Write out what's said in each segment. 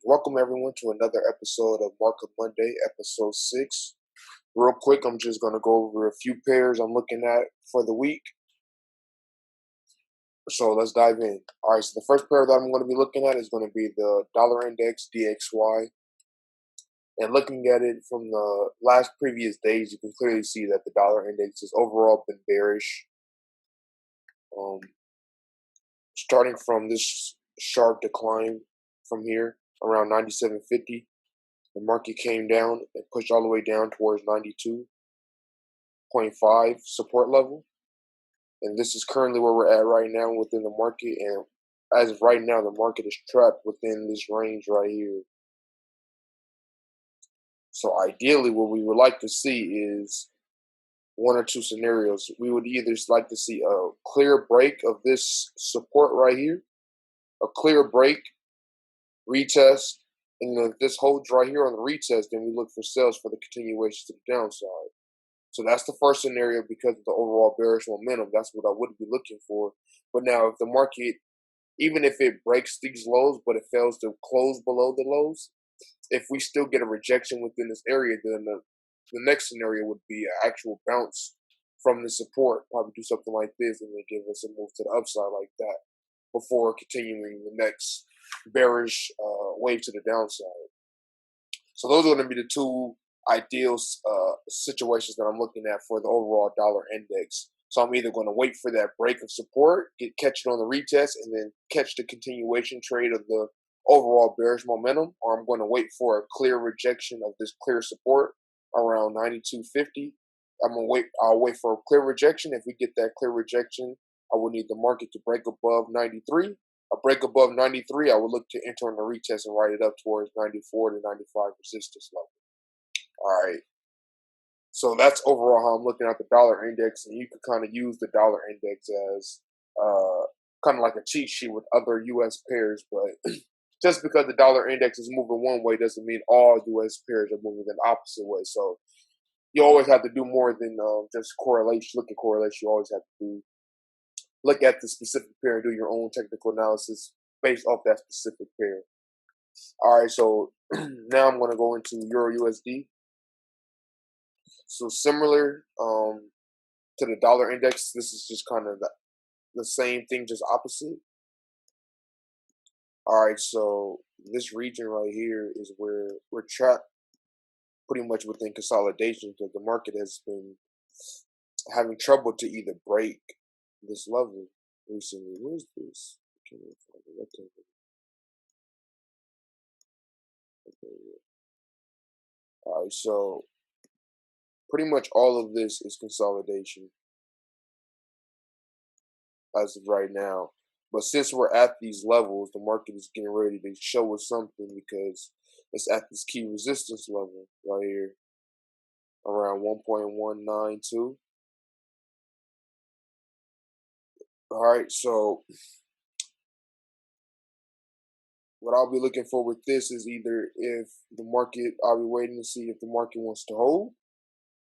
Welcome everyone to another episode of Markup Monday, episode 6. Real quick, I'm just going to go over a few pairs I'm looking at for the week. So let's dive in. All right, so the first pair that I'm going to be looking at is going to be the dollar index DXY. And looking at it from the last previous days, you can clearly see that the dollar index has overall been bearish. Starting from this sharp decline from here around 97.50. The market came down and pushed all the way down towards 92.5 support level. And this is currently where we're at right now within the market. And as of right now, the market is trapped within this range right here. So ideally, what we would like to see is one or two scenarios. We would either like to see a clear break of this support right here, a clear break, retest, and if this holds right here on the retest, then we look for sales for the continuation to the downside. So that's the first scenario because of the overall bearish momentum. That's what I would be looking for. But now if the market, even if it breaks these lows, but it fails to close below the lows, if we still get a rejection within this area, then the next scenario would be an actual bounce from the support, probably do something like this and then give us a move to the upside like that before continuing the next bearish wave to the downside. So those are going to be the two ideal situations that I'm looking at for the overall dollar index. So I'm either going to wait for that break of support, catch it on the retest, and then catch the continuation trade of the overall bearish momentum, or I'm going to wait for a clear rejection of this clear support around 92.50. I'll wait for a clear rejection. If we get that clear rejection, I will need the market to break above 93. A break above 93, I would look to enter on the retest and ride it up towards 94 to 95 resistance level. All right. So that's overall how I'm looking at the dollar index, and you can kind of use the dollar index as kind of like a cheat sheet with other U.S. pairs. But just because the dollar index is moving one way doesn't mean all U.S. pairs are moving the opposite way. So you always have to do more than just correlation. Look at correlation. You always have to look at the specific pair and do your own technical analysis based off that specific pair. All right, so now I'm going to go into EURUSD. So similar to the dollar index, this is just kind of the same thing, just opposite. All right, so this region right here is where we're trapped pretty much within consolidation because the market has been having trouble to either break this level recently. Where is this? I can't even find it. Okay. All right, so pretty much all of this is consolidation as of right now. But since we're at these levels, the market is getting ready to show us something because it's at this key resistance level right here around 1.192. All right, so what I'll be looking for with this is either if the market, I'll be waiting to see if the market wants to hold.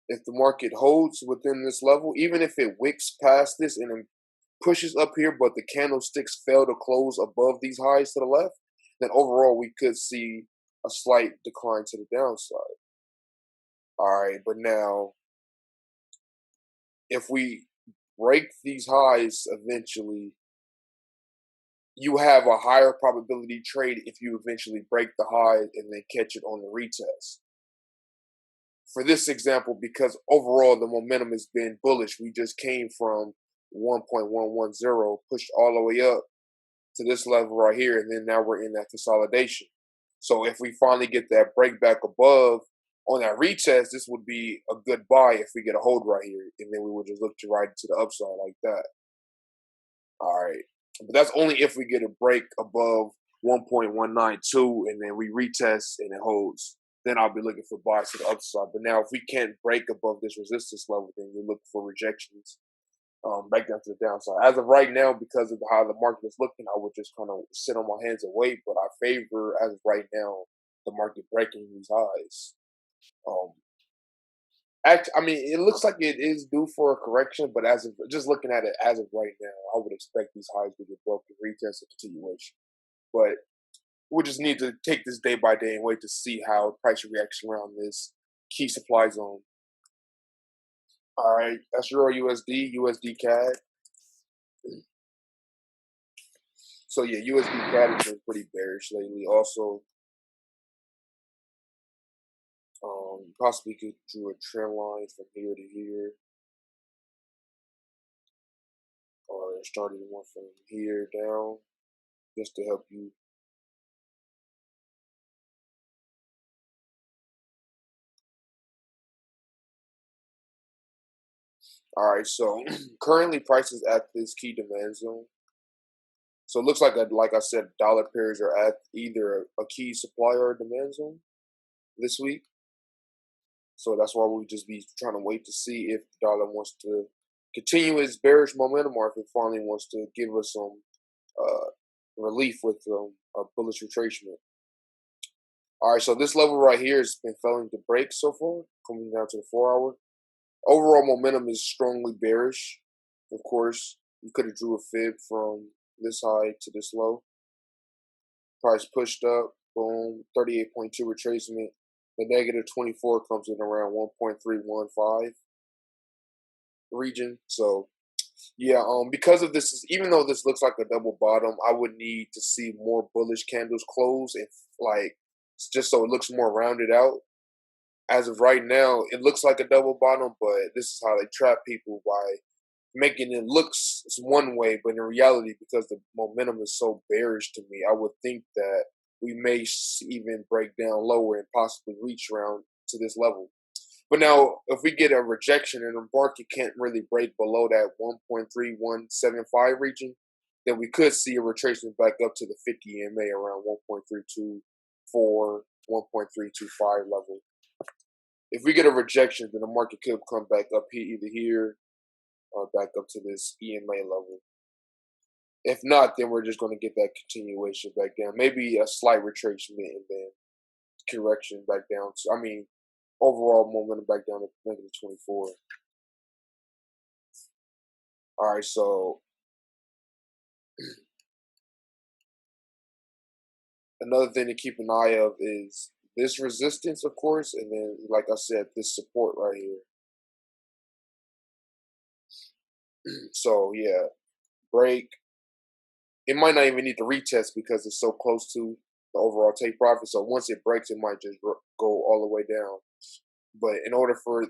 If the market holds within this level, even if it wicks past this and pushes up here, but the candlesticks fail to close above these highs to the left, then overall we could see a slight decline to the downside. All right, but now if we break these highs eventually, you have a higher probability trade if you eventually break the high and then catch it on the retest. For this example, because overall the momentum has been bullish, we just came from 1.110, pushed all the way up to this level right here, and then now we're in that consolidation. So if we finally get that break back above on that retest, this would be a good buy if we get a hold right here, and then we would just look to ride it to the upside like that. All right, but that's only if we get a break above 1.192 and then we retest and it holds. Then I'll be looking for buys to the upside. But now if we can't break above this resistance level, then we look for rejections back down to the downside. As of right now, because of how the market is looking, I would just kind of sit on my hands and wait. But I favor, as of right now, the market breaking these highs. I mean, it looks like it is due for a correction, but as of just looking at it as of right now, I would expect these highs to get broken, retest, and continuation. But we just need to take this day by day and wait to see how price reacts around this key supply zone. All right, that's Euro USD, USD CAD. So yeah, USD CAD has been pretty bearish lately. Also, possibly could drew a trend line from here to here, or started one from here down, just to help you. All right, so currently prices at this key demand zone. So it looks like I said, dollar pairs are at either a key supply or a demand zone this week. So that's why we just be trying to wait to see if the dollar wants to continue its bearish momentum or if it finally wants to give us some relief with a bullish retracement. All right, so this level right here has been failing to break so far, coming down to the 4 hour. Overall momentum is strongly bearish. Of course, you could have drew a fib from this high to this low. Price pushed up, boom, 38.2 retracement. The negative 24 comes in around 1.315 region. So yeah, because of this, even though this looks like a double bottom, I would need to see more bullish candles close, if like just so it looks more rounded out. As of right now, it looks like a double bottom, but this is how they trap people by making it looks one way, but in reality, because the momentum is so bearish to me, I would think that we may even break down lower and possibly reach around to this level. But now, if we get a rejection and the market can't really break below that 1.3175 region, then we could see a retracement back up to the 50 EMA around 1.324, 1.325 level. If we get a rejection, then the market could come back up here, either here or back up to this EMA level. If not, then we're just going to get that continuation back down. Maybe a slight retracement and then correction back down. I mean, overall momentum back down to negative 24. All right, so another thing to keep an eye of is this resistance, of course, and then, like I said, this support right here. So yeah, break. It might not even need to retest because it's so close to the overall take profit. So once it breaks, it might just go all the way down. But in order for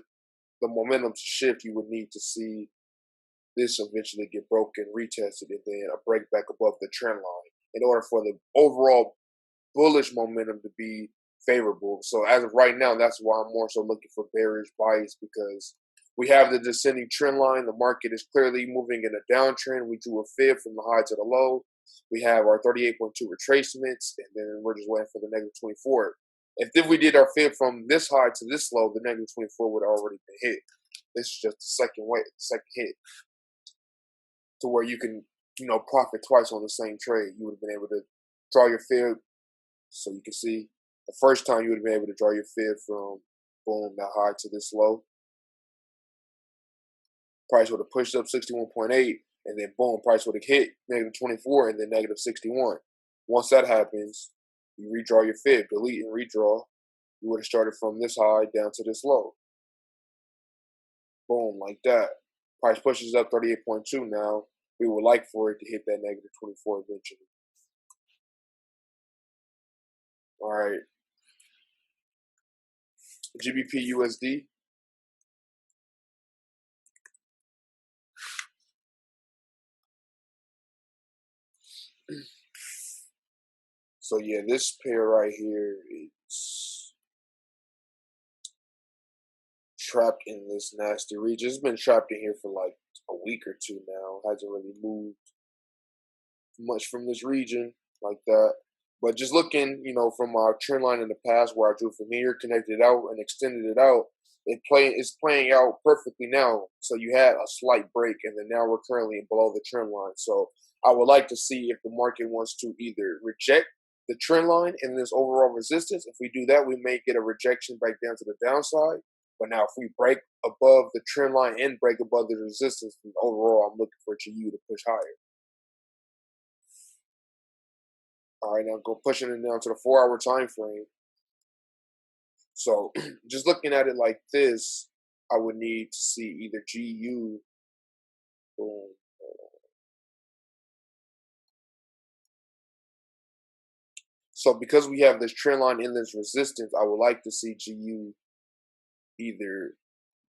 the momentum to shift, you would need to see this eventually get broken, retested, and then a break back above the trend line in order for the overall bullish momentum to be favorable. So as of right now, that's why I'm more so looking for bearish bias, because we have the descending trend line. The market is clearly moving in a downtrend. We drew a fib from the high to the low. We have our 38.2 retracements, and then we're just waiting for the negative 24. If we did our fib from this high to this low, the negative 24 would have already been hit. This is just the second hit, to where you can, profit twice on the same trade. You would have been able to draw your fib. So you can see the first time you would have been able to draw your fib from, boom, that high to this low. Price would have pushed up 61.8, and then boom, price would have hit negative 24 and then negative 61. Once that happens, you redraw your fib, delete and redraw. You would have started from this high down to this low. Boom, like that. Price pushes up 38.2 now. We would like for it to hit that negative 24 eventually. All right. GBPUSD. So yeah, this pair right here is trapped in this nasty region. It's been trapped in here for like a week or two now. Hasn't really moved much from this region like that. But just looking, from our trend line in the past where I drew from here, connected it out and extended it out, it's playing out perfectly now. So you had a slight break, and then now we're currently below the trend line. So I would like to see if the market wants to either reject the trend line and this overall resistance. If we do that, we may get a rejection back down to the downside. But now if we break above the trend line and break above the resistance, then overall I'm looking for GU to push higher. All right, now go pushing it down to the 4-hour time frame. So just looking at it like this, I would need to see either GU. Boom. So because we have this trend line in this resistance, I would like to see GU either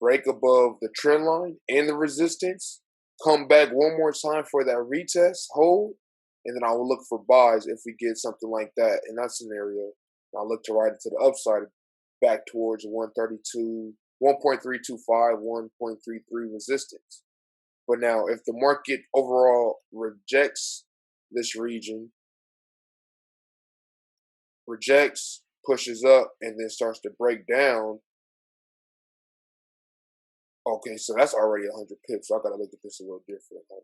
break above the trend line and the resistance, come back one more time for that retest, hold, and then I will look for buys if we get something like that in that scenario. I'll look to ride it to the upside back towards 132, 1.325, 1.33 resistance. But now if the market overall rejects this region, pushes up, and then starts to break down. Okay, so that's already 100 pips. So I gotta look at this a little different. Hold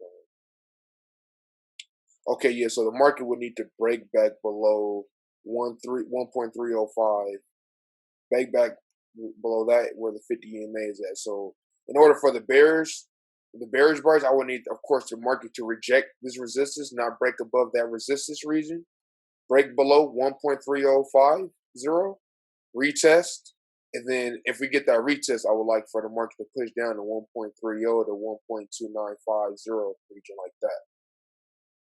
on. Okay, yeah. So the market would need to break back below 1.305. Break back below that where the 50 EMA is at. So in order for the bearish bars, I would need, of course, the market to reject this resistance, not break above that resistance region. Break below 1.3050, retest, and then if we get that retest, I would like for the market to push down to 1.30 to 1.2950 region like that.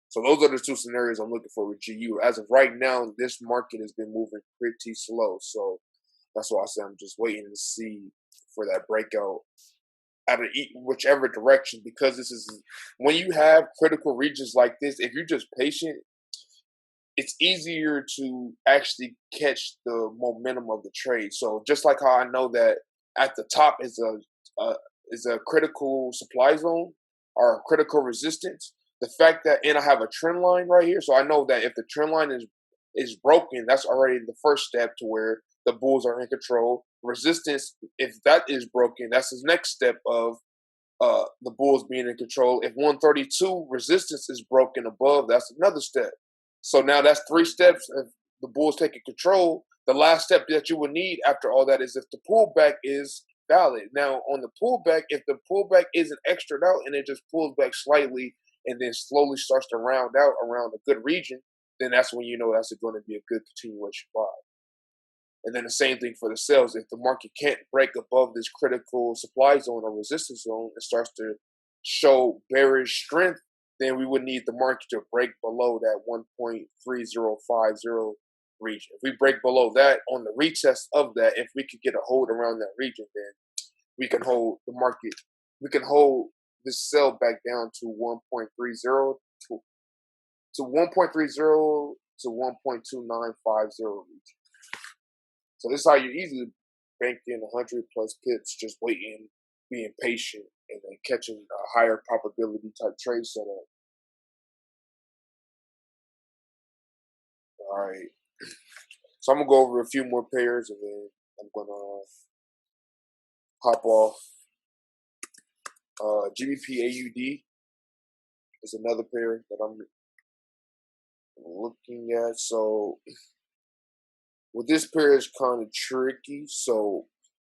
So those are the two scenarios I'm looking for with GU. As of right now, this market has been moving pretty slow. So that's why I say I'm just waiting to see for that breakout out of whichever direction, because this is when you have critical regions like this, if you're just patient, it's easier to actually catch the momentum of the trade. So just like how I know that at the top is a critical supply zone or a critical resistance, the fact that and I have a trend line right here, so I know that if the trend line is broken, that's already the first step to where the bulls are in control. Resistance, if that is broken, that's the next step of the bulls being in control. If 132 resistance is broken above, that's another step. So now that's 3 steps of the bulls taking control. The last step that you would need after all that is if the pullback is valid. Now on the pullback, if the pullback isn't extra out and it just pulls back slightly and then slowly starts to round out around a good region, then that's when you know that's going to be a good continuation buy. And then the same thing for the sales. If the market can't break above this critical supply zone or resistance zone and starts to show bearish strength, then we would need the market to break below that 1.3050 region. If we break below that on the retest of that, if we could get a hold around that region, then we can hold the market. We can hold this sell back down to 1.30 to 1.30 to 1.2950 region. So this is how you easily bank in 100 plus pips, just waiting, being patient, and then catching a higher probability type trade setup. All right. So I'm gonna go over a few more pairs, and then I'm gonna hop off. GBPAUD is another pair that I'm looking at. So with this pair is kind of tricky. So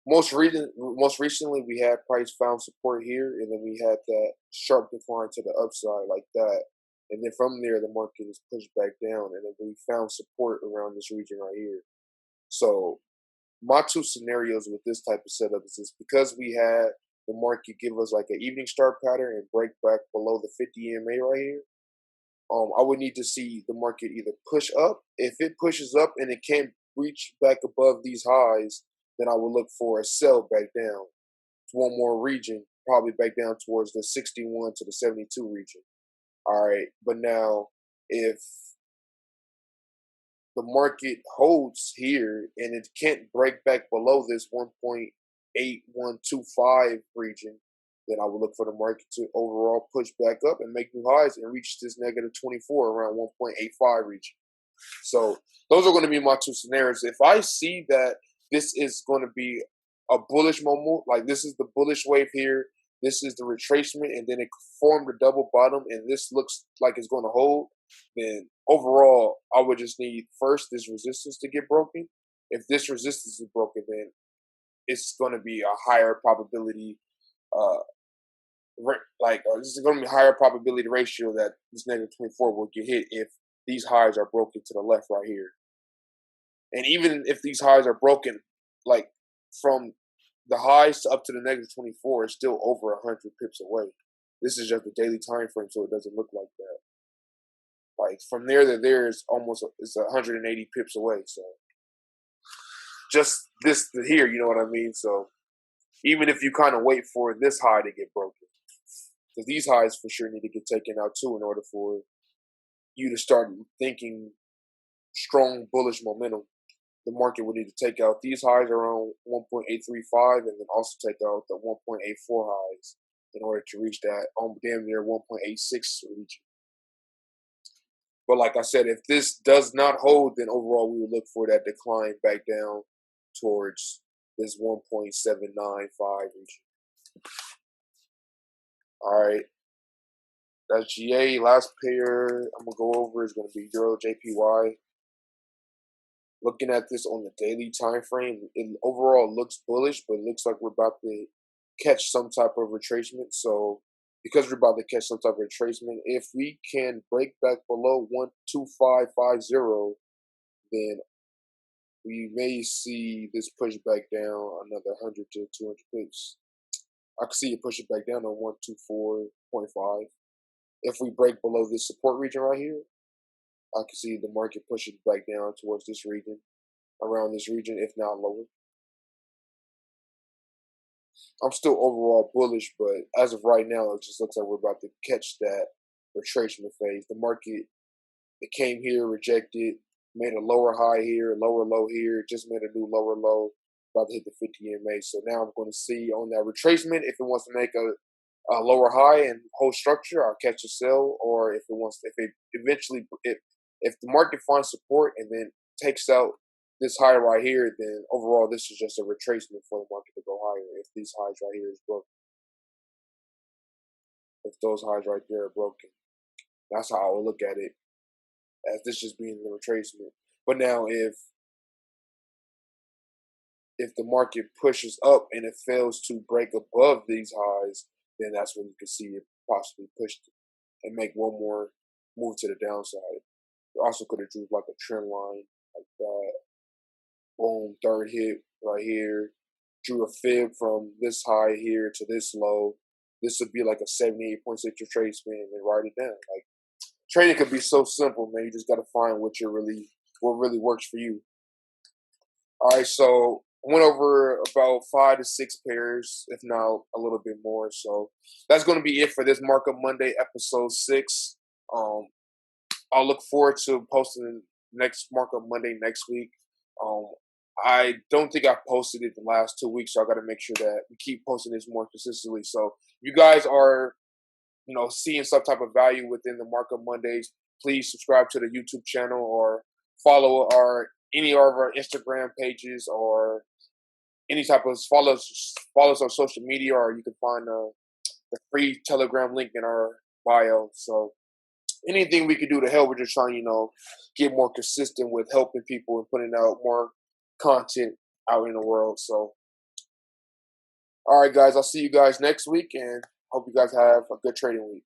most recently we had price found support here, and then we had that sharp decline to the upside like that, and then from there the market is pushed back down, and then we found support around this region right here. So my two scenarios with this type of setup is this: because we had the market give us like an evening star pattern and break back below the 50 EMA right here, I would need to see the market either push up. If it pushes up and it can't reach back above these highs, then I would look for a sell back down to one more region, probably back down towards the 61 to the 72 region. All right, but now if the market holds here and it can't break back below this 1.8125 region, then I would look for the market to overall push back up and make new highs and reach this negative 24 around 1.85 region. So those are going to be my two scenarios. If I see that this is going to be a bullish moment, like this is the bullish wave here, this is the retracement, and then it formed a double bottom, and this looks like it's going to hold, then overall, I would just need first this resistance to get broken. If this resistance is broken, then it's going to be a higher probability, this is going to be a higher probability ratio that this negative 24 will get hit if these highs are broken to the left right here. And even if these highs are broken, like from the highs to up to the -24, it's still over 100 pips away. This is just the daily time frame, so it doesn't look like that. Like from there to there is almost it's 180 pips away. So just this to here, you know what I mean? So even if you kind of wait for this high to get broken, because these highs for sure need to get taken out too in order for you to start thinking strong bullish momentum. The market would need to take out these highs around 1.835 and then also take out the 1.84 highs in order to reach that damn near 1.86 region. But like I said, if this does not hold, then overall we would look for that decline back down towards this 1.795 region. All right. That's GA. Last pair I'm going to go over is going to be Euro JPY. Looking at this on the daily time frame, it overall looks bullish, but it looks like we're about to catch some type of retracement. So because we're about to catch some type of retracement, if we can break back below 12550, then we may see this push back down another 100 to 200 pips. I can see it push it back down on 124.5. If we break below this support region right here, I can see the market pushing back down towards this region, around this region, if not lower. I'm still overall bullish, but as of right now, it just looks like we're about to catch that retracement phase. The market, it came here, rejected, made a lower high here, lower low here, just made a new lower low, about to hit the 50 EMA. So now I'm going to see on that retracement if it wants to make a lower high and hold structure, I'll catch a sell, or if it eventually if the market finds support and then takes out this high right here, then overall this is just a retracement for the market to go higher. If these highs right here is broken, if those highs right there are broken, that's how I would look at it, as this just being the retracement. But now if the market pushes up and it fails to break above these highs, then that's when you can see it possibly push and make one more move to the downside. You also could have drew like a trend line like that. Boom, third hit right here. Drew a fib from this high here to this low. This would be like a 78.6 retracement and write it down. Like trading could be so simple, man. You just gotta find what really works for you. All right, so I went over about 5 to 6 pairs, if not a little bit more. So that's going to be it for this Markup Monday, episode 6. I'll look forward to posting next Markup Monday next week. I don't think I've posted it the last 2 weeks, so I got to make sure that we keep posting this more consistently. So if you guys are, seeing some type of value within the Markup Mondays, please subscribe to the YouTube channel or follow any of our Instagram pages or any type of follow us on social media, or you can find the free Telegram link in our bio. So anything we can do to help, we're just trying, get more consistent with helping people and putting out more content out in the world. So, all right, guys, I'll see you guys next week, and hope you guys have a good trading week.